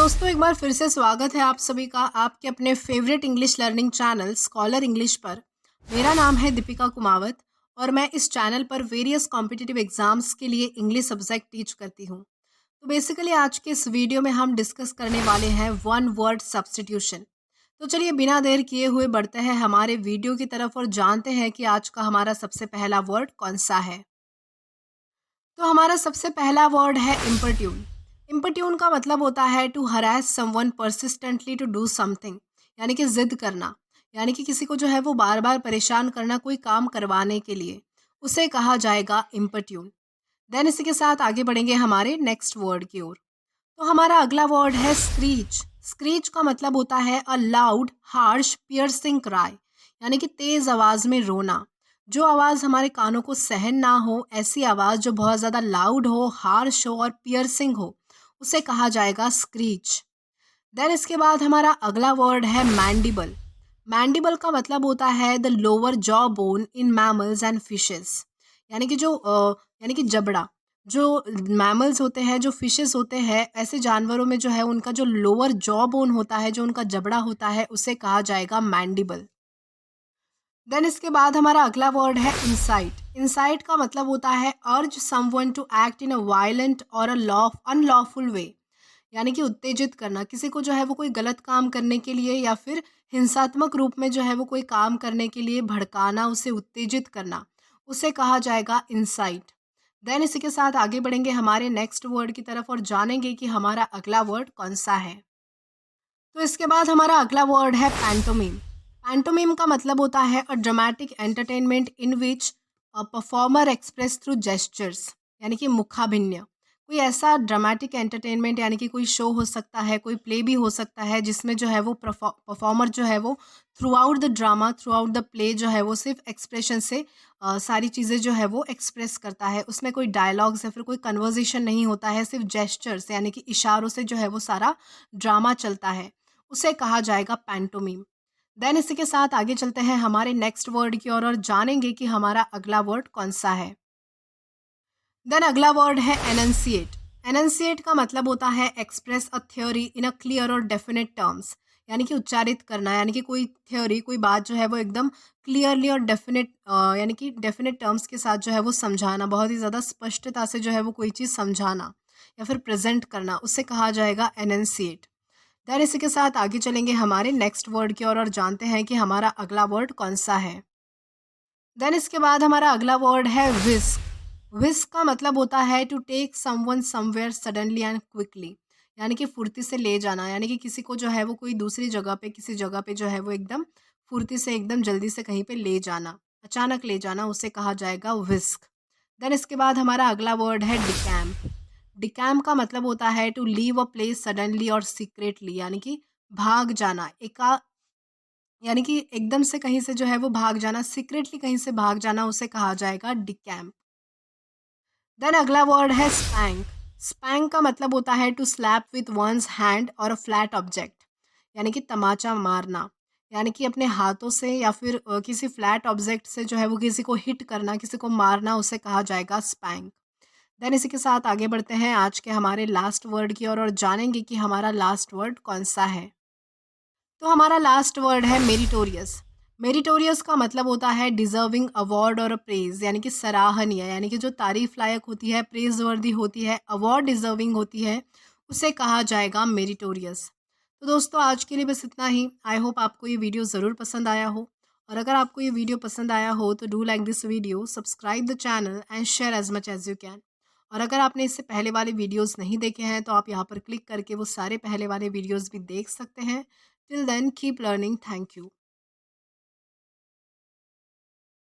दोस्तों, एक बार फिर से स्वागत है आप सभी का आपके अपने favourite English learning channel scholar English पर। मेरा नाम है दीपिका कुमावत और मैं इस चैनल पर वेरियस कॉम्पिटिटिव एग्जाम्स के लिए इंग्लिश सब्जेक्ट टीच करती हूँ। तो बेसिकली आज के इस वीडियो में हम डिस्कस करने वाले हैं वन वर्ड सब्स्टिट्यूशन। तो चलिए बिना देर किए हुए बढ़ते हैं हमारे वीडियो की तरफ और जानते हैं कि आज का हमारा सबसे पहला वर्ड कौन सा है। तो हमारा सबसे पहला वर्ड है इम्पर्ट्यून। इम्पर्ट्यून का मतलब होता है to harass someone persistently to do something, यानी कि जिद करना, यानी कि किसी को जो है वो बार बार परेशान करना कोई काम करवाने के लिए, उसे कहा जाएगा इम्पर्ट्यून। देन इसी के साथ आगे बढ़ेंगे हमारे नेक्स्ट वर्ड की ओर। तो हमारा अगला वर्ड है स्क्रीच। स्क्रीच का मतलब होता है a loud harsh piercing cry, यानी कि तेज आवाज में रोना। जो आवाज हमारे कानों को सहन ना हो, ऐसी आवाज जो बहुत ज्यादा लाउड हो, हार्श हो और पियर्सिंग हो, उसे कहा जाएगा स्क्रीच। देन इसके बाद हमारा अगला वर्ड है मैंडिबल। मैंडिबल का मतलब होता है the lower jaw bone in mammals and fishes, यानी कि यानी कि जबड़ा। जो मैमल्स होते हैं, जो फिशेस होते हैं, ऐसे जानवरों में जो है उनका जो लोअर जॉ बोन होता है, जो उनका जबड़ा होता है, उसे कहा जाएगा मैंडिबल। देन इसके बाद हमारा अगला वर्ड है इंसाइट। इंसाइट का मतलब होता है urge someone to act in a violent or a unlawful वे, यानी कि उत्तेजित करना किसी को जो है वो कोई गलत काम करने के लिए या फिर हिंसात्मक रूप में जो है वो कोई काम करने के लिए भड़काना, उसे उत्तेजित करना, उसे कहा जाएगा इंसाइट। देन इसी के साथ आगे बढ़ेंगे हमारे नेक्स्ट वर्ड की तरफ और जानेंगे कि हमारा अगला वर्ड कौन सा है। तो इसके बाद हमारा अगला वर्ड है पैंटोमीम। पैंटोमीम का मतलब होता है a dramatic entertainment in which a performer express through gestures, यानी कि मुखाभिनय। कोई ऐसा ड्रामेटिक एंटरटेनमेंट, यानी कि कोई शो हो सकता है, कोई प्ले भी हो सकता है, जिसमें जो है वो परफॉर्मर जो है वो through out the drama, through out the play जो है वो सिर्फ एक्सप्रेशन से सारी चीज़ें जो है वो एक्सप्रेस करता है। उसमें कोई डायलॉग्स या फिर कोई कन्वर्जेशन नहीं होता है, सिर्फ जेस्चर्स यानी कि इशारों से जो है वो सारा ड्रामा चलता है, उसे कहा जाएगा पैंटोमीम। देन इसी के साथ आगे चलते हैं हमारे नेक्स्ट वर्ड की ओर और जानेंगे कि हमारा अगला वर्ड कौन सा है। देन अगला वर्ड है एनंसिएट। एनंसिएट का मतलब होता है express a theory in a clear और डेफिनेट टर्म्स, यानी कि उच्चारित करना, यानी कि कोई थ्योरी, कोई बात जो है वो एकदम क्लियरली और डेफिनेट यानी कि डेफिनेट टर्म्स के साथ जो है वो समझाना, बहुत ही ज़्यादा स्पष्टता से जो है वो कोई चीज़ समझाना या फिर प्रेजेंट करना, उसे कहा जाएगा एनंसिएट। देन इसी के साथ आगे चलेंगे हमारे नेक्स्ट वर्ड की ओर और जानते हैं कि हमारा अगला वर्ड कौन सा है। देन इसके बाद हमारा अगला वर्ड है विस्क। विस्क का मतलब होता है to take someone somewhere suddenly and quickly, यानी कि फुर्ती से ले जाना, यानी कि किसी को जो है वो कोई दूसरी जगह पे, किसी जगह पे जो है वो एकदम फुर्ती से, एकदम जल्दी से कहीं पे ले जाना, अचानक ले जाना, उसे कहा जाएगा विस्क। देन इसके बाद हमारा अगला वर्ड है डिकैम्प। डिकैम्प का मतलब होता है to leave a place suddenly or secretly, यानी कि भाग जाना, यानी कि एकदम से कहीं से जो है वो भाग जाना, सीक्रेटली कहीं से भाग जाना, उसे कहा जाएगा डिकैम्प। देन अगला वर्ड है स्पैंक। स्पैंक का मतलब होता है to slap with one's hand और अ फ्लैट ऑब्जेक्ट, यानी कि तमाचा मारना, यानी कि अपने हाथों से या फिर किसी फ्लैट ऑब्जेक्ट से जो है वो किसी को हिट करना, किसी को मारना, उसे कहा जाएगा स्पैंक। देन इसी के साथ आगे बढ़ते हैं आज के हमारे लास्ट वर्ड की ओर और जानेंगे कि हमारा लास्ट वर्ड कौन सा है। तो हमारा लास्ट वर्ड है मेरिटोरियस। मेरिटोरियस का मतलब होता है डिजर्विंग अवार्ड और प्रेज, यानी कि सराहनीय, यानी कि जो तारीफ लायक होती है, प्रेज वर्दी होती है, अवार्ड डिजर्विंग होती है, उसे कहा जाएगा मेरिटोरियस। तो दोस्तों आज के लिए बस इतना ही। आई होप आपको ये वीडियो ज़रूर पसंद आया हो, और अगर आपको ये वीडियो पसंद आया हो तो do like this video, subscribe the channel and share as much as you can. और अगर आपने इससे पहले वाले वीडियोस नहीं देखे हैं तो आप यहाँ पर क्लिक करके वो सारे पहले वाले वीडियोस भी देख सकते हैं। Till then, keep learning. Thank you.